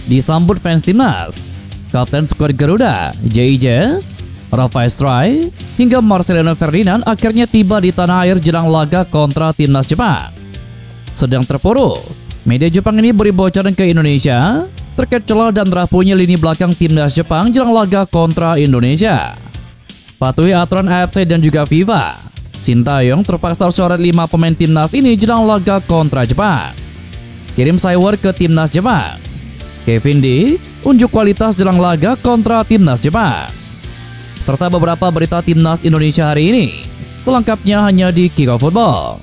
disambut fans timnas. Kapten skuad Garuda, J.I.J., Rafael Struy, hingga Marcelino Ferdinand akhirnya tiba di tanah air jelang laga kontra timnas Jepang. Sedang terpuruk, media Jepang ini beri bocoran ke Indonesia terkait celah dan rapuhnya lini belakang timnas Jepang jelang laga kontra Indonesia. Patuhi aturan AFC dan juga FIFA, Sintayong terpaksa coret 5 pemain timnas ini jelang laga kontra Jepang. Kirim cyber ke timnas Jepang. Kevin Dix unjuk kualitas jelang laga kontra timnas Jepang. Serta beberapa berita timnas Indonesia hari ini. Selengkapnya hanya di Kickoff Football.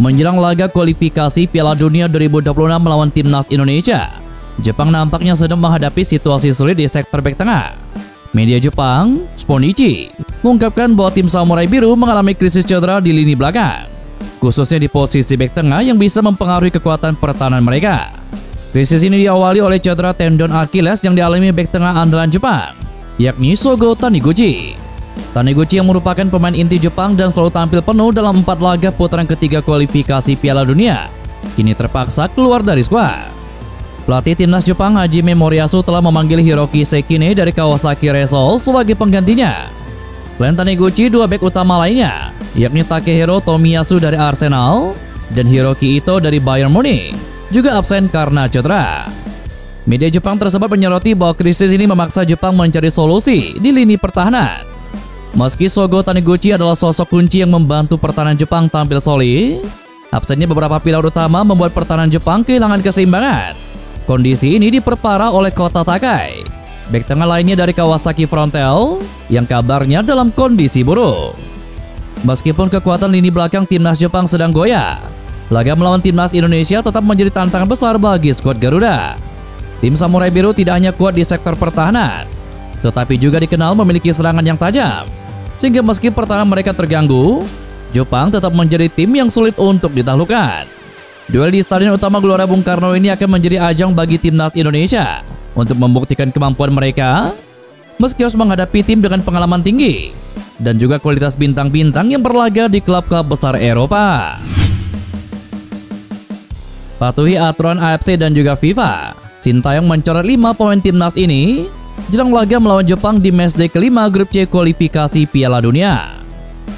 Menjelang laga kualifikasi Piala Dunia 2026 melawan timnas Indonesia, Jepang nampaknya sedang menghadapi situasi sulit di sektor bek tengah. Media Jepang, Sponichi, mengungkapkan bahwa tim Samurai Biru mengalami krisis cedera di lini belakang, khususnya di posisi bek tengah yang bisa mempengaruhi kekuatan pertahanan mereka. Krisis ini diawali oleh cedera tendon Achilles yang dialami bek tengah andalan Jepang, yakni Shogo Taniguchi. Taniguchi yang merupakan pemain inti Jepang dan selalu tampil penuh dalam 4 laga putaran ketiga kualifikasi Piala Dunia, kini terpaksa keluar dari skuad. Pelatih timnas Jepang Hajime Moriyasu telah memanggil Hiroki Sekine dari Kawasaki Reysol sebagai penggantinya. Selain Taniguchi, 2 bek utama lainnya, yakni Takehiro Tomiyasu dari Arsenal dan Hiroki Ito dari Bayern Munich, juga absen karena cedera. Media Jepang tersebut menyoroti bahwa krisis ini memaksa Jepang mencari solusi di lini pertahanan. Meski Shogo Taniguchi adalah sosok kunci yang membantu pertahanan Jepang tampil solid, absennya beberapa pilar utama membuat pertahanan Jepang kehilangan keseimbangan. Kondisi ini diperparah oleh Kota Takai, bek tengah lainnya dari Kawasaki Frontale, yang kabarnya dalam kondisi buruk. Meskipun kekuatan lini belakang timnas Jepang sedang goyah, laga melawan timnas Indonesia tetap menjadi tantangan besar bagi skuad Garuda. Tim Samurai Biru tidak hanya kuat di sektor pertahanan, tetapi juga dikenal memiliki serangan yang tajam, sehingga meski pertahanan mereka terganggu, Jepang tetap menjadi tim yang sulit untuk ditaklukkan. Duel di Stadion Utama Gelora Bung Karno ini akan menjadi ajang bagi timnas Indonesia untuk membuktikan kemampuan mereka, meski harus menghadapi tim dengan pengalaman tinggi dan juga kualitas bintang-bintang yang berlaga di klub-klub besar Eropa. Patuhi aturan AFC dan juga FIFA, Sintayong mencoret 5 pemain timnas ini jelang laga melawan Jepang di matchday kelima grup C kualifikasi Piala Dunia.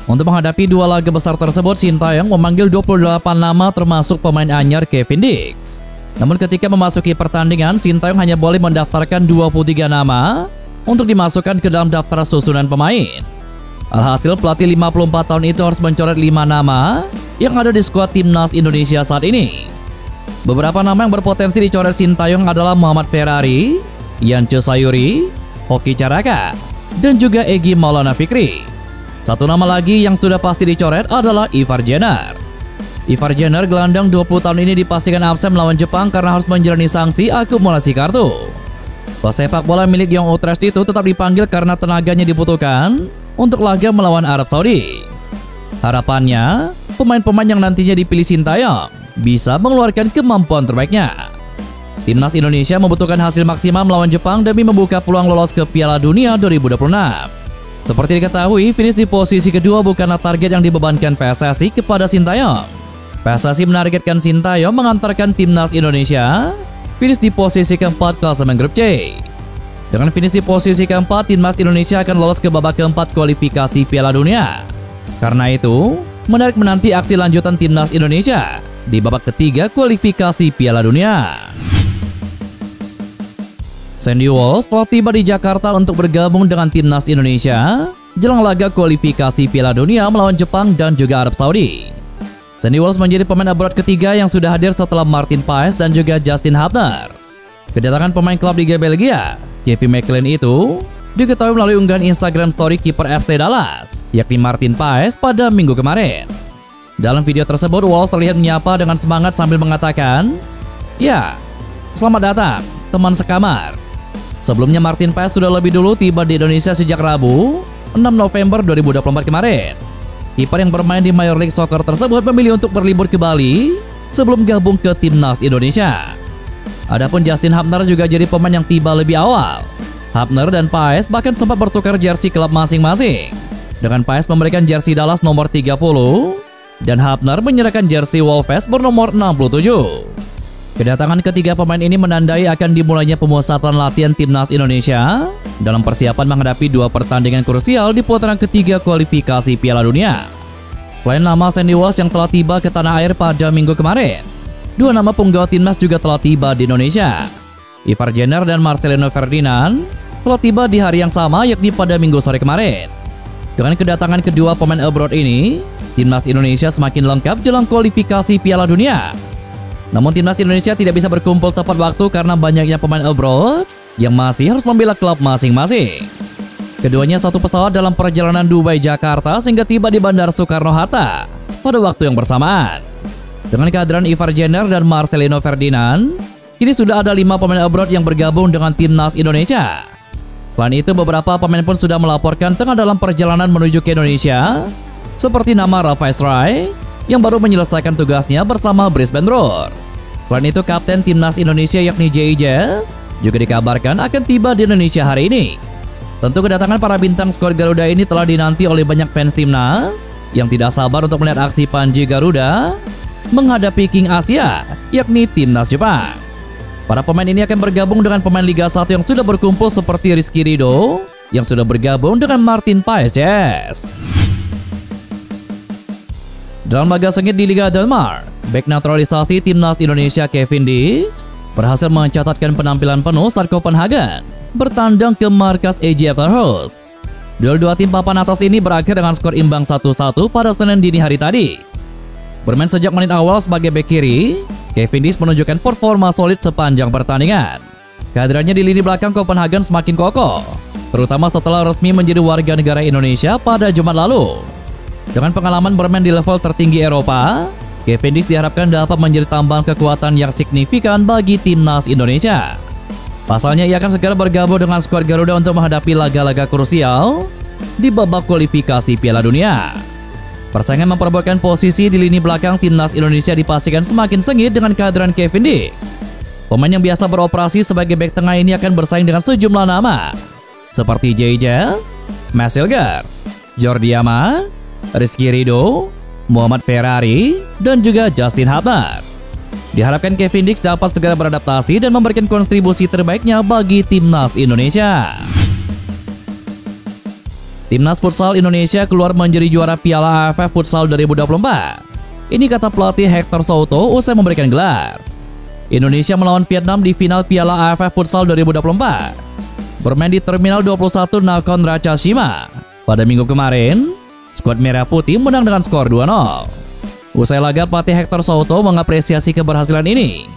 Untuk menghadapi 2 laga besar tersebut, Sintayong memanggil 28 nama termasuk pemain anyar Kevin Dix. Namun ketika memasuki pertandingan, Sintayong hanya boleh mendaftarkan 23 nama untuk dimasukkan ke dalam daftar susunan pemain. Alhasil pelatih 54 tahun itu harus mencoret 5 nama yang ada di skuad timnas Indonesia saat ini. Beberapa nama yang berpotensi dicoret Sintayong adalah Muhammad Ferrari, Yance Sayuri, Hoki Caraka, dan juga Egy Maulana Fikri. Satu nama lagi yang sudah pasti dicoret adalah Ivar Jenner. Ivar Jenner, gelandang 20 tahun ini dipastikan absen melawan Jepang karena harus menjalani sanksi akumulasi kartu. Pesepak bola milik Young Utrecht itu tetap dipanggil karena tenaganya dibutuhkan untuk laga melawan Arab Saudi. Harapannya, pemain-pemain yang nantinya dipilih Sintayong bisa mengeluarkan kemampuan terbaiknya. Timnas Indonesia membutuhkan hasil maksimal melawan Jepang demi membuka peluang lolos ke Piala Dunia 2026. Seperti diketahui, finish di posisi kedua bukanlah target yang dibebankan PSSI kepada Sintayong. PSSI menargetkan Sintayong mengantarkan timnas Indonesia finish di posisi keempat klasemen grup C. Dengan finish di posisi keempat, timnas Indonesia akan lolos ke babak keempat kualifikasi Piala Dunia. Karena itu, menarik menanti aksi lanjutan timnas Indonesia di babak ketiga kualifikasi Piala Dunia. Sandy Walsh telah tiba di Jakarta untuk bergabung dengan timnas Indonesia jelang laga kualifikasi Piala Dunia melawan Jepang dan juga Arab Saudi. Sandy Walsh menjadi pemain abroad ketiga yang sudah hadir setelah Martin Paes dan juga Justin Hubner. Kedatangan pemain klub Liga Belgia, Kevin McLean itu diketahui melalui unggahan Instagram story kiper FC Dallas, yakni Martin Paes pada minggu kemarin. Dalam video tersebut, Walsh terlihat menyapa dengan semangat sambil mengatakan, "Ya, selamat datang, teman sekamar." Sebelumnya Martin Paes sudah lebih dulu tiba di Indonesia sejak Rabu, 6 November 2024 kemarin. Kiper yang bermain di Major League Soccer tersebut memilih untuk berlibur ke Bali sebelum gabung ke timnas Indonesia. Adapun Justin Hubner juga jadi pemain yang tiba lebih awal. Hapner dan Paes bahkan sempat bertukar jersey klub masing-masing, dengan Paes memberikan jersey Dallas nomor 30 dan Hapner menyerahkan jersey Wolves bernomor 67. Kedatangan ketiga pemain ini menandai akan dimulainya pemusatan latihan timnas Indonesia dalam persiapan menghadapi dua pertandingan krusial di putaran ketiga kualifikasi Piala Dunia. Selain nama Sandy Walsh yang telah tiba ke tanah air pada minggu kemarin, dua nama punggawa timnas juga telah tiba di Indonesia. Ivar Jenner dan Marcelino Ferdinand telah tiba di hari yang sama, yakni pada minggu sore kemarin. Dengan kedatangan kedua pemain abroad ini, timnas Indonesia semakin lengkap jelang kualifikasi Piala Dunia. Namun timnas Indonesia tidak bisa berkumpul tepat waktu karena banyaknya pemain abroad yang masih harus membela klub masing-masing. Keduanya satu pesawat dalam perjalanan Dubai-Jakarta sehingga tiba di Bandara Soekarno-Hatta pada waktu yang bersamaan. Dengan kehadiran Ivar Jenner dan Marcelino Ferdinand, kini sudah ada 5 pemain abroad yang bergabung dengan timnas Indonesia. Selain itu, beberapa pemain pun sudah melaporkan tengah dalam perjalanan menuju ke Indonesia, seperti nama Rafael Struijk yang baru menyelesaikan tugasnya bersama Brisbane Roar. Selain itu, kapten timnas Indonesia yakni J.I. Jazz juga dikabarkan akan tiba di Indonesia hari ini. Tentu kedatangan para bintang skuad Garuda ini telah dinanti oleh banyak fans timnas yang tidak sabar untuk melihat aksi Panji Garuda menghadapi King Asia, yakni timnas Jepang. Para pemain ini akan bergabung dengan pemain Liga 1 yang sudah berkumpul seperti Rizky Ridho yang sudah bergabung dengan Martin Paes. Dalam laga sengit di Liga Denmark, bek naturalisasi timnas Indonesia Kevin Dix berhasil mencatatkan penampilan penuh saat Copenhagen bertandang ke markas AGF Aarhus. Duel dua tim papan atas ini berakhir dengan skor imbang 1-1 pada Senin dini hari tadi. Bermain sejak menit awal sebagai bek kiri, Kevin Dix menunjukkan performa solid sepanjang pertandingan. Kehadirannya di lini belakang Copenhagen semakin kokoh, terutama setelah resmi menjadi warga negara Indonesia pada Jumat lalu. Dengan pengalaman bermain di level tertinggi Eropa, Kevin Dix diharapkan dapat menjadi tambahan kekuatan yang signifikan bagi timnas Indonesia. Pasalnya, ia akan segera bergabung dengan skuad Garuda untuk menghadapi laga-laga krusial di babak kualifikasi Piala Dunia. Persaingan memperebutkan posisi di lini belakang timnas Indonesia dipastikan semakin sengit dengan kehadiran Kevin Dix. Pemain yang biasa beroperasi sebagai bek tengah ini akan bersaing dengan sejumlah nama seperti J.I. Jazz, Marcel Gers, Jordi Amat, Rizky Ridho, Muhammad Ferrari, dan juga Justin Hapner. Diharapkan Kevin Dix dapat segera beradaptasi dan memberikan kontribusi terbaiknya bagi timnas Indonesia. Timnas Futsal Indonesia keluar menjadi juara Piala AFF Futsal 2024. Ini kata pelatih Hector Souto usai memberikan gelar. Indonesia melawan Vietnam di final Piala AFF Futsal 2024. Bermain di Terminal 21 Nakhon Ratchasima pada minggu kemarin, skuad Merah Putih menang dengan skor 2-0. Usai laga, pelatih Hector Souto mengapresiasi keberhasilan ini.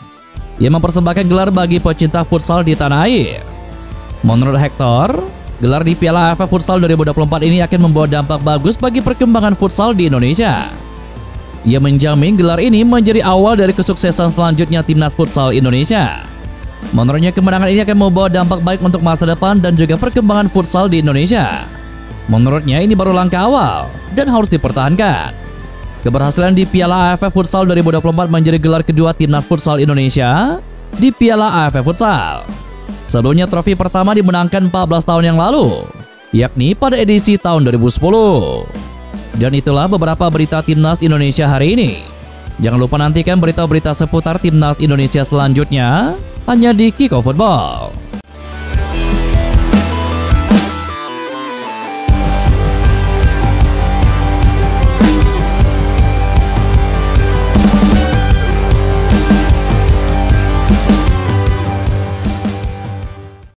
Ia mempersembahkan gelar bagi pecinta futsal di tanah air. Menurut Hector, gelar di Piala AFF Futsal 2024 ini akan membawa dampak bagus bagi perkembangan futsal di Indonesia. Ia menjamin gelar ini menjadi awal dari kesuksesan selanjutnya timnas futsal Indonesia. Menurutnya, kemenangan ini akan membawa dampak baik untuk masa depan dan juga perkembangan futsal di Indonesia. Menurutnya, ini baru langkah awal dan harus dipertahankan. Keberhasilan di Piala AFF Futsal 2024 menjadi gelar kedua timnas futsal Indonesia di Piala AFF Futsal. Sebelumnya, trofi pertama dimenangkan 14 tahun yang lalu, yakni pada edisi tahun 2010. Dan itulah beberapa berita timnas Indonesia hari ini. Jangan lupa nantikan berita-berita seputar timnas Indonesia selanjutnya hanya di Kickoff Football.